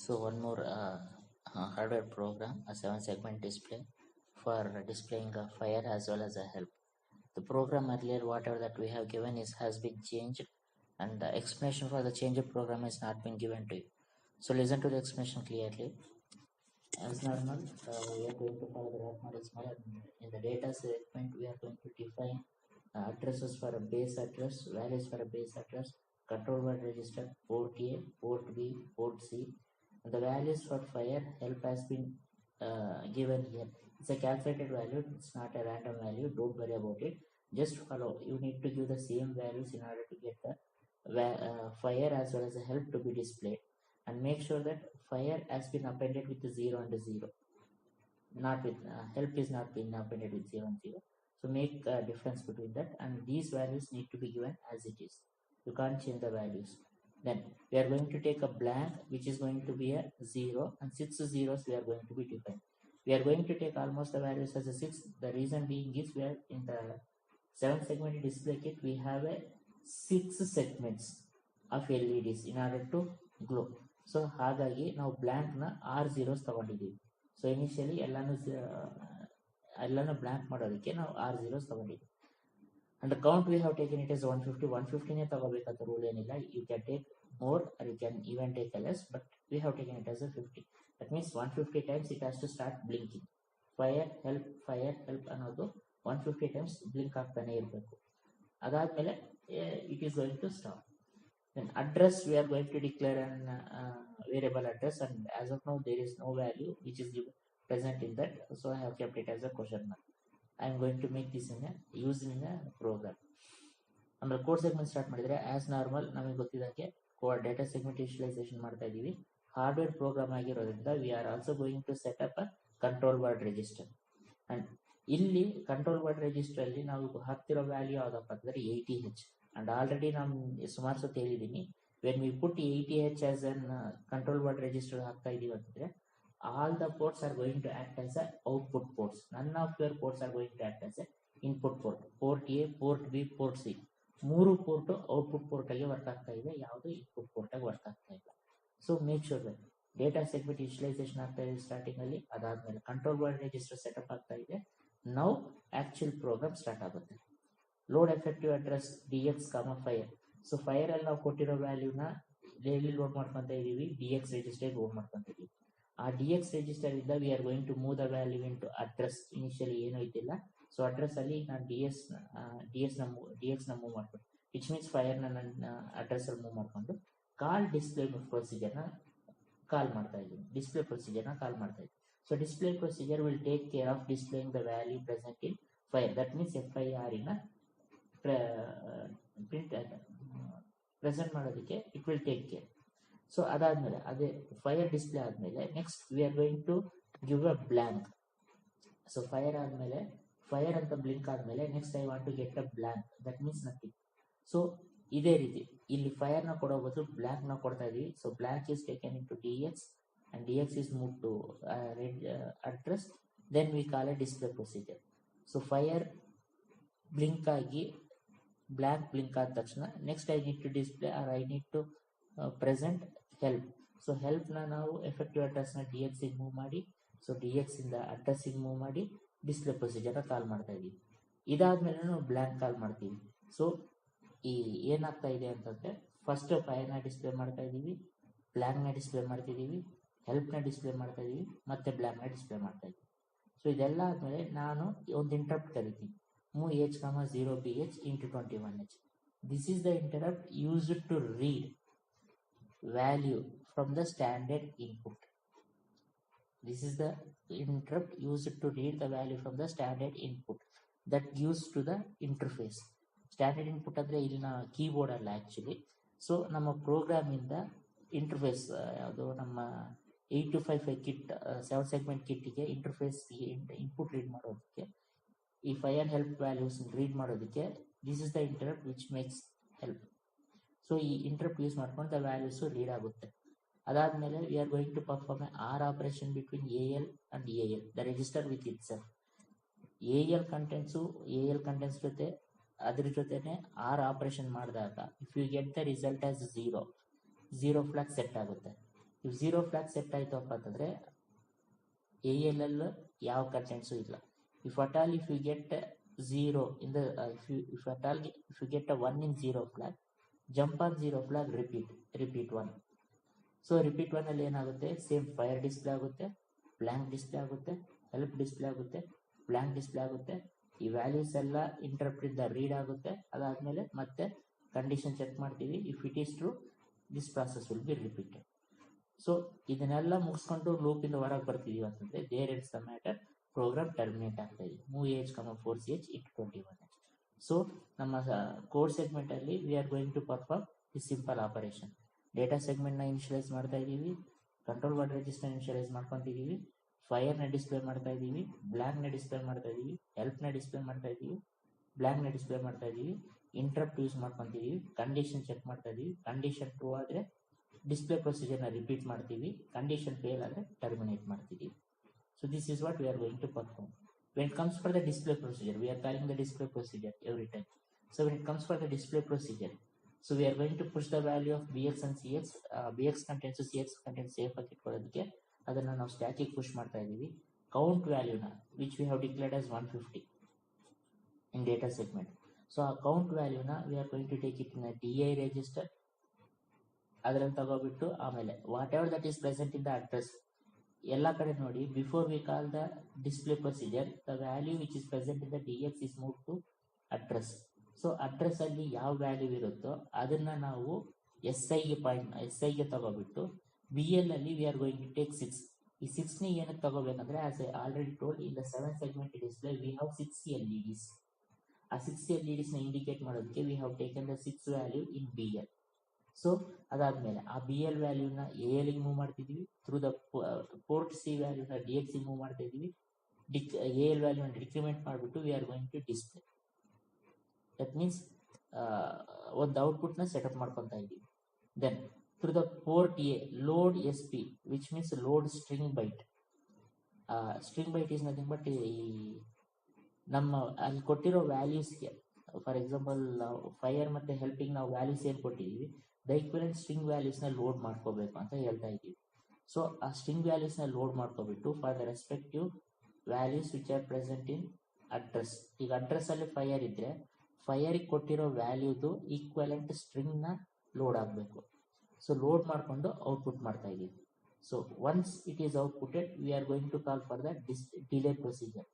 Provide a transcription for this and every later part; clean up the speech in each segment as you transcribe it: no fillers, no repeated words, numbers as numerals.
So one more hardware program, a 7-segment display for displaying a fire as well as a help. The program earlier, whatever that we have given has been changed, and the explanation for the change of program has not been given to you. So listen to the explanation clearly. As normal, we are going to follow the graph models model. In the data segment, we are going to define addresses for a base address, values for a base address, control word register, port A, port B, port C. And the values for fire help has been given here. It's a calculated value, it's not a random value, don't worry about it. Just follow, you need to give the same values in order to get the fire as well as the help to be displayed. And make sure that fire has been appended with 0 and 0, not with help is not been appended with 0 and 0. So make a difference between that, and these values need to be given as it is. You can't change the values. Then we are going to take a blank which is going to be a 0, and 6 zeros we are going to be defined. We are going to take almost the values as a 6. The reason being is we are in the 7-segment display kit, we have a 6 segments of LEDs in order to glow. So ಹಾಗಾಗಿ ನಾವು ಬ್ಲ್ಯಾಂಕ್ನ 6 zeros ತಗೊಂಡಿದ್ದೀವಿ. So initially ಎಲ್ಲಾನು blank ಮಾಡೋದಕ್ಕೆ ನಾವು 6 zeros ತಗೊಂಡಿದ್ದೀವಿ. And count we have taken it is 150. 150ನೇ ತಗೋಬೇಕಂತ ರೂಲ್ ಏನಿಲ್ಲ. You can take more or you can even take less, but we have taken it as a 50. That means 150 times it has to start blinking. Fire help ಅನ್ನೋದು 150 times blink ಆಗ್ತಾನೆ ಇರಬೇಕು. ಅದಾದ್ಮೇಲೆ it is going to stop. Then address, we are going to declare an variable address, and as of now there is no value which is present in that, so I have kept it as a question mark. I am going to make this used in a program. ಆಮೇಲೆ code segment start ಮಾಡಿದ್ರೆ as normal ನಮಗೆ ಗೊತ್ತಿದಂಗೆ data segment initialization ಮಾಡ್ತಾ ಇದೀವಿ. Hardware program ಆಗಿರೋದ್ರಿಂದ we are also going to set up a control word register. And ಇಲ್ಲಿ control word register ಅಲ್ಲಿ ನಾವು ಹಾಕ್ತಿರೋ ವ್ಯಾಲ್ಯೂ ಯಾವ್ದಪ್ಪ ಅಂದ್ರೆ 80H. And already ನಾನು ಸುಮಾರು ಸತಿ ಹೇಳಿದ್ದೀನಿ, when we put 80H as an control word register ಹಾಕ್ತಾ ಇದೀವಿ ಅಂತಂದ್ರೆ all the ports are going to act as a output ports. None of your ports are going to act as a input port. Port A, port B, port C, ಮೂರು port output port ಆಗಿ work ಆಗ್ತಾ ಇದೆ, ಯಾವುದು input port ಆಗಿ work ಆಗ್ತಾ ಇಲ್ಲ. So make sure that data segment initialisation ಆಗ್ತಾ ಇದೆ ಸ್ಟಾರ್ಟಿಂಗ್ ಅಲ್ಲಿ. ಅದಾದ್ಮೇಲೆ ಕಂಟ್ರೋಲ್ ವರ್ಡ್ ರಿಜಿಸ್ಟರ್ ಸೆಟಪ್ ಆಗ್ತಾ ಇದೆ. ನೌ ಆಕ್ಚುಯಲ್ ಪ್ರೋಗ್ರಾಮ್ ಸ್ಟಾರ್ಟ್ ಆಗುತ್ತೆ. Load effective address DX, fire. So fire ಅಲ್ಲಿ ನಾವು ಕೊಟ್ಟಿರೋ ವ್ಯಾಲ್ಯೂನ ಡೈಲಿ ಲೋಡ್ ಮಾಡ್ಕೊಂತ ಇದೀವಿ, DX ರಿಜಿಸ್ಟರ್ ಲೋಡ್ ಮಾಡ್ಕೊಂತ ಇದೀವಿ. ಆ DX ರಿಜಿಸ್ಟರ್ ಇಂದ we are going to move the value into address. Initially ಏನೂ ಇದ್ದಿಲ್ಲ, ಸೊ ಅಡ್ರೆಸ್ ಅಲ್ಲಿ ನಾನು DX ನ ಮೂವ್ ಮಾಡ್ಕೊಂಡು, ವಿಚ್ ಮೀನ್ಸ್ ಫೈರ್ ನನ್ನ ಅಡ್ರೆಸ್ ಅಲ್ಲಿ ಮೂವ್ ಮಾಡ್ಕೊಂಡು ಕಾಲ್ ಡಿಸ್ಪ್ಲೇ ಪ್ರೊಸೀಜರ್ ನ ಕಾಲ್ ಮಾಡ್ತಾ ಇದ್ದೀನಿ. ಡಿಸ್ಪ್ಲೇ ಪ್ರೊಸೀಜರ್ ನ ಕಾಲ್ ಮಾಡ್ತಾ ಇದ್ದೀನಿ. So display procedure will take care of displaying the value present in fire. That means FIR ಇನ ಪ್ರೆಸೆಂಟ್ ಮಾಡೋದಕ್ಕೆ it will take care. So ಅದಾದ್ಮೇಲೆ ಅದೇ ಫೈರ್ ಡಿಸ್ಪ್ಲೇ ಆದ್ಮೇಲೆ next we are going to give a blank. So fire ಆದ್ಮೇಲೆ fire ಅಂತ blink ಆದ್ಮೇಲೆ next I want to get a blank, that means nothing. So ಇದೇ ರೀತಿ ಇಲ್ಲಿ ಫೈರ್ ನ ಕೊಡೋ ಬದಲು ಬ್ಲ್ಯಾಂಕ್ ನ ಕೊಡ್ತಾ ಇದೀವಿ. So blank is taken into DX and DX is moved to address, then we call a display procedure. So fire blink ಆಗಿ ಬ್ಲ್ಯಾಂಕ್ ಬ್ಲಿಂಕ್ ಆದ ತಕ್ಷಣ next I need to display or I need to present help. So help ನಾವು effective address ನ DX ಗೆ move ಮಾಡಿ, so DX ಇಂದ address ಗೆ move ಮಾಡಿ ಡಿಸ್ಪ್ಲೇ ಪ್ರೊಸೀಜರ್ ಕಾಲ್ ಮಾಡ್ತಾ ಇದೀವಿ. ಇದಾದ್ಮೇಲೆ ನಾವು ಬ್ಲ್ಯಾಂಕ್ ಕಾಲ್ ಮಾಡ್ತೀವಿ. ಸೊ ಈ ಏನಾಗ್ತಾ ಇದೆ ಅಂತಂದ್ರೆ ಫಸ್ಟ್ ಫೈರ್ ನ ಡಿಸ್ಪ್ಲೇ ಮಾಡ್ತಾ ಇದೀವಿ, ಬ್ಲ್ಯಾಂಕ್ ನ ಡಿಸ್ಪ್ಲೇ ಮಾಡ್ತಿದೀವಿ, ಹೆಲ್ಪ್ ನ ಡಿಸ್ಪ್ಲೇ ಮಾಡ್ತಾ ಇದೀವಿ, ಮತ್ತೆ ಬ್ಲ್ಯಾಂಕ್ ನ ಡಿಸ್ಪ್ಲೇ ಮಾಡ್ತಾ ಇದೀವಿ. ಸೊ ಇದೆಲ್ಲ ಆದ್ಮೇಲೆ ನಾನು ಒಂದು ಇಂಟರಪ್ಟ್ ಕರಿತೀನಿ, move H, 0BH into 21H. This is the interrupt used to read value from the standard input. This is the interrupt used to read the value from the standard input that gives to the interface. Standard input ಅಂದ್ರೆ ಇಲ್ಲಿನ keyboard ಅಲ್ಲ actually. So ನಮ್ಮ program ಇಂದ interface ಯಾವುದು ನಮ್ಮ 8255 kit 7-segment ಕಿಟ್ಗೆ interface input read ಮಾಡೋದಕ್ಕೆ ಈ ಫೈರ್ ಹೆಲ್ಪ್ ವ್ಯಾಲ್ಯೂಸ್ ರೀಡ್ ಮಾಡೋದಕ್ಕೆ this is the interrupt which makes help. So ಈ ಇಂಟರಪ್ಟ್ ಯೂಸ್ ಮಾಡ್ಕೊಂಡು ದ ವ್ಯಾಲ್ಯೂಸ್ ರೀಡ್ ಆಗುತ್ತೆ. ಅದಾದ್ಮೇಲೆ we are going to perform or operation between AL and AL, the register with itself. AL contents ಜೊತೆ ಅದ್ರ ಜೊತೆನೆ or operation ಮಾಡಿದಾಗ if you get the result as 0 flag set ಆಗುತ್ತೆ. if zero flag set ಆಯ್ತಪ್ಪ ಅಂತಂದ್ರೆ ALL ಯಾವ contents ಇಲ್ಲ. If at all if you get 0 in the if you get a 1 in 0 flag, jump on 0 flag, repeat 1. So repeat 1 ಅಲ್ಲಿ ಏನಾಗುತ್ತೆ, same fire display ಆಗುತ್ತೆ, blank display ಆಗುತ್ತೆ, help display ಆಗುತ್ತೆ, blank display ಆಗುತ್ತೆ. ಈ values ಎಲ್ಲ ಇಂಟರ್ಪ್ಟ್ ಇಂದ ರೀಡ್ ಆಗುತ್ತೆ. ಅದಾದ್ಮೇಲೆ ಮತ್ತೆ ಕಂಡೀಷನ್ ಚೆಕ್ ಮಾಡ್ತೀವಿ. If it is true, this process will be repeated. So ಇದನ್ನೆಲ್ಲ ಮುಗಿಸ್ಕೊಂಡು ಲೂಪ್ ಇಂದ ಹೊರಗೆ ಬರ್ತಿದೀವಿ ಅಂತಂದ್ರೆ there it's the matter, program terminate ಆಗ್ತಾ ಇದೆ. Move AH comma 4ch into 21. So ನಮ್ಮ ಕೋಡ್ ಸೆಗ್ಮೆಂಟ್ ಅಲ್ಲಿ we are going to perform the simple operation. Data segment ನ ಇನಿಷಿಯಲೈಸ್ ಮಾಡ್ತಾ ಇದೀವಿ, ಕಂಟ್ರೋಲ್ ವರ್ಡ್ ರಿಜಿಸ್ಟರ್ ಇನಿಷಿಯಲೈಸ್ ಮಾಡ್ಕೊಂತಿದೀವಿ, ಫೈರ್ ನ ಡಿಸ್ಪ್ಲೇ ಮಾಡ್ತಾ ಇದೀವಿ, ಬ್ಲಾಂಕ್ ನ ಡಿಸ್ಪ್ಲೇ ಮಾಡ್ತಾ ಇದೀವಿ, ಹೆಲ್ಪ್ ನ ಡಿಸ್ಪ್ಲೇ ಮಾಡ್ತಾ ಇದೀವಿ, ಬ್ಲಾಂಕ್ ನ ಡಿಸ್ಪ್ಲೇ ಮಾಡ್ತಾ ಇದೀವಿ, ಇಂಟರಪ್ಟ್ ಯೂಸ್ ಮಾಡ್ಕೊಂತಿದೀವಿ, ಕಂಡೀಷನ್ ಚೆಕ್ ಮಾಡ್ತಾ ಇದೀವಿ. ಕಂಡೀಷನ್ ಟ್ರೂ ಆದ್ರೆ ಡಿಸ್ಪ್ಲೇ ಪ್ರೊಸೀಜರ್ ನ ರಿಪೀಟ್ ಮಾಡ್ತೀವಿ, ಕಂಡೀಷನ್ ಫೇಲ್ ಆದ್ರೆ ಟರ್ಮಿನೇಟ್ ಮಾಡ್ತೀವಿ. So this is what we are going to perform. When it comes for the display procedure, we are calling the display procedure every time. So when it comes for the display procedure, so we are going to push the value of bx and cx, bx contains cx contains safe packet ಕೊಡೋದಕ್ಕೆ ಅದನ್ನ ನಾವು ಸ್ಟ್ಯಾಕಿಗೆ push ಮಾಡ್ತಾ ಇದೀವಿ. Count ವ್ಯಾಲ್ಯೂನ which we have declared as 150 in data segment. So ಆ count ವ್ಯಾಲ್ಯೂನ we are going to take it in a DI register. ಅದನ್ನ ತಗೋಬಿಟ್ಟು ಆಮೇಲೆ whatever that is present in the address ಎಲ್ಲ ಕಡೆ ನೋಡಿ, before we call the display procedure, the value which is present in the DX is move to address. So address ಅಲ್ಲಿ ಯಾವ value ಇರುತ್ತೋ ಅದನ್ನ ನಾವು SI ಗೆ ತಗೋಬಿಟ್ಟು BL ಅಲ್ಲಿ we are going to take 6. ಈ 6 ನ ಏನಕ್ಕೆ ತಗೋಬೇಕಂದ್ರೆ as I already told in the 7 segment display we have 6 LEDs. ಆ 6 LEDs ನ ಇಂಡಿಕೇಟ್ ಮಾಡೋದಕ್ಕೆ we have taken the 6 value in BL. So ಅದಾದ್ಮೇಲೆ ಆ BL ವ್ಯಾಲ್ಯೂನ AL ಗೆ ಮೂವ್ ಮಾಡ್ತಿದೀವಿ, ಥ್ರೂ ದ ಪೋರ್ಟ್ C ವ್ಯಾಲ್ಯೂನ DX ಗೆ ಮೂವ್ ಮಾಡ್ತಾ ಇದೀವಿ, AL ವ್ಯಾಲ್ಯೂನ ಡಿಕ್ರಿಮೆಂಟ್ ಮಾಡಿಬಿಟ್ಟು we are going to display. That means ಒಂದು ಔಟ್ಪುಟ್ ನ ಸೆಟಪ್ ಮಾಡ್ಕೊಂತಾ ಇದೀವಿ. Then through the port A load SP which means load string byte. String byte is nothing but ಈ ನಮ್ಮ ಅಲ್ಲಿ ಕೊಟ್ಟಿರೋ ವ್ಯಾಲ್ಯೂಸ್ಗೆ, ಫಾರ್ ಎಕ್ಸಾಂಪಲ್ ಫೈರ್ ಮತ್ತೆ ಹೆಲ್ಪಿಂಗ್ ನಾವು ವ್ಯಾಲ್ಯೂಸ್ ಏನ್ ಕೊಟ್ಟಿದೀವಿ, ದ ಈಕ್ವಲೆಂಟ್ ಸ್ಟ್ರಿಂಗ್ ವ್ಯಾಲ್ಯೂಸ್ ನ ಲೋಡ್ ಮಾಡ್ಕೋಬೇಕು ಅಂತ ಹೇಳ್ತಾ ಇದ್ದೀವಿ. ಸೊ ಆ ಸ್ಟ್ರಿಂಗ್ ವ್ಯಾಲ್ಯೂಸ್ ನ ಲೋಡ್ ಮಾಡ್ಕೋಬಿಟ್ಟು for the respective values which are present in address. ಈಗ ಅಡ್ರೆಸ್ ಅಲ್ಲಿ ಫೈರ್ ಇದ್ರೆ ಫೈರ್ ಕೊಟ್ಟಿರೋ ವ್ಯಾಲ್ಯೂದು ಈಕ್ವಲೆಂಟ್ ಸ್ಟ್ರಿಂಗ್ ನ ಲೋಡ್ ಆಗಬೇಕು. ಸೊ ಲೋಡ್ ಮಾಡ್ಕೊಂಡು ಔಟ್ಪುಟ್ ಮಾಡ್ತಾ ಇದೀವಿ. So once it is outputted we are going to call for the delay procedure.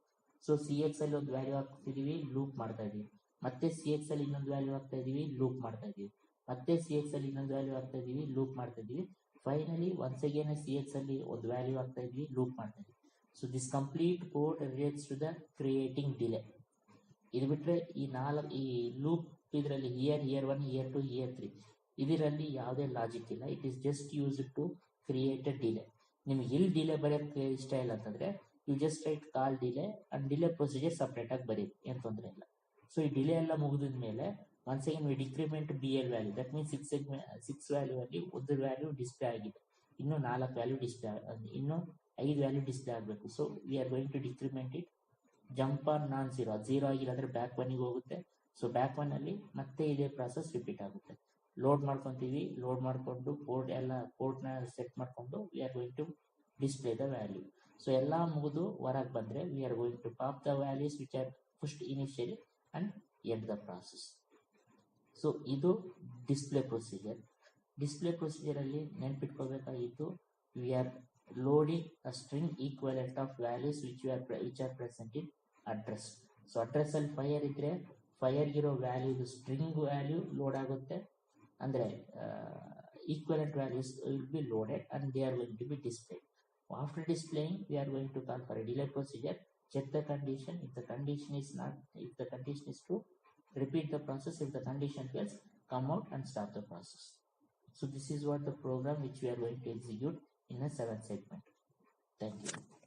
So CX ಅಲ್ಲಿ ಒಂದು ವ್ಯಾಲ್ಯೂ ಹಾಕ್ತಿದೀವಿ, ಲೂಪ್ ಮಾಡ್ತಾ ಇದೀವಿ, ಮತ್ತೆ CX ಅಲ್ಲಿ ಇನ್ನೊಂದು ವ್ಯಾಲ್ಯೂ ಹಾಕ್ತಾ ಇದೀವಿ, ಲೂಪ್ ಮಾಡ್ತಾ ಇದೀವಿ, ಮತ್ತೆ CX ಅಲ್ಲಿ ಇನ್ನೊಂದು ವ್ಯಾಲ್ಯೂ ಹಾಕ್ತಾ ಇದೀವಿ, ಲೂಪ್ ಮಾಡ್ತಾ ಇದೀವಿ, ಫೈನಲಿ ಒನ್ಸ್ ಅಗೇನ್ CX ಅಲ್ಲಿ ಒಂದು ವ್ಯಾಲ್ಯೂ ಹಾಕ್ತಾ ಇದೀವಿ, ಲೂಪ್ ಮಾಡ್ತಾ ಇದೀವಿ. So this complete code relates to the creating delay. ಇದು ಬಿಟ್ರೆ ಈ ಲೂಪ್ ಇದರಲ್ಲಿ ಇಯರ್ 1, ಇಯರ್ 2, ಇಯರ್ 3 ಇದರಲ್ಲಿ ಯಾವುದೇ ಲಾಜಿಕ್ ಇಲ್ಲ. It is just use to create a delay. ನಿಮ್ಗೆ ಇಲ್ಲಿ ಡಿಲೇ ಬರೆಯೋಕ್ಕೆ ಇಷ್ಟ ಇಲ್ಲ ಅಂತಂದ್ರೆ you just write call delay and delay procedure separate ಆಗಿ ಬರೀ, ಏನ್ ತೊಂದರೆ ಇಲ್ಲ. ಸೊ ಈ ಡಿಲೇ ಎಲ್ಲ ಮುಗಿದ ಮೇಲೆ once again we decrement BL value. That means 6 value ಅಲ್ಲಿ ಒಂದು ವ್ಯಾಲ್ಯೂ ಡಿಸ್ಪ್ಲೇ ಆಗಿದೆ, ಇನ್ನು 4 ವ್ಯಾಲ್ಯೂ ಡಿಸ್ಪ್ಲೇ, ಇನ್ನು 5 ವ್ಯಾಲ್ಯೂ ಡಿಸ್ಪ್ಲೇ ಆಗಬೇಕು. So we are going to decrement it. Jump on non zero, 0 ಆಗಿಲ್ಲ ಅಂದ್ರೆ ಬ್ಯಾಕ್ 1 ಗೆ ಹೋಗುತ್ತೆ. ಸೊ ಬ್ಯಾಕ್ 1 ಅಲ್ಲಿ ಮತ್ತೆ ಇದೇ ಪ್ರಾಸೆಸ್ ರಿಪೀಟ್ ಆಗುತ್ತೆ. ಲೋಡ್ ಮಾಡ್ಕೊಂತೀವಿ, ಲೋಡ್ ಮಾಡ್ಕೊಂಡು ಪೋರ್ಟ್ ನ ಸೆಟ್ ಮಾಡ್ಕೊಂಡು we are going to display the value. So ಎಲ್ಲಾ ಮುಗಿದು ಹೊರಗೆ ಬಂದ್ರೆ we are going to pop the values which are pushed initially and end the process. So ಇದು ಡಿಸ್ಪ್ಲೇ ಪ್ರೊಸೀಜರ್. ಡಿಸ್ಪ್ಲೇ ಪ್ರೊಸೀಜರ್ ಅಲ್ಲಿ ನೆನ್ಪಿಟ್ಕೋಬೇಕಾಗಿತ್ತು, we are loading a string equivalent of values which are present in address. So address ಅಲ್ಲಿ fire ಇದ್ರೆ fire ಇರೋ value string value load ಆಗುತ್ತೆ, ಅಂದ್ರೆ equivalent values will be loaded and they are going to be displayed. After displaying, we are going to call for a delay procedure, check the condition. If the condition is true, repeat the process. If the condition fails, come out and stop the process. So this is what the program which we are going to execute in a 7 segment. Thank you.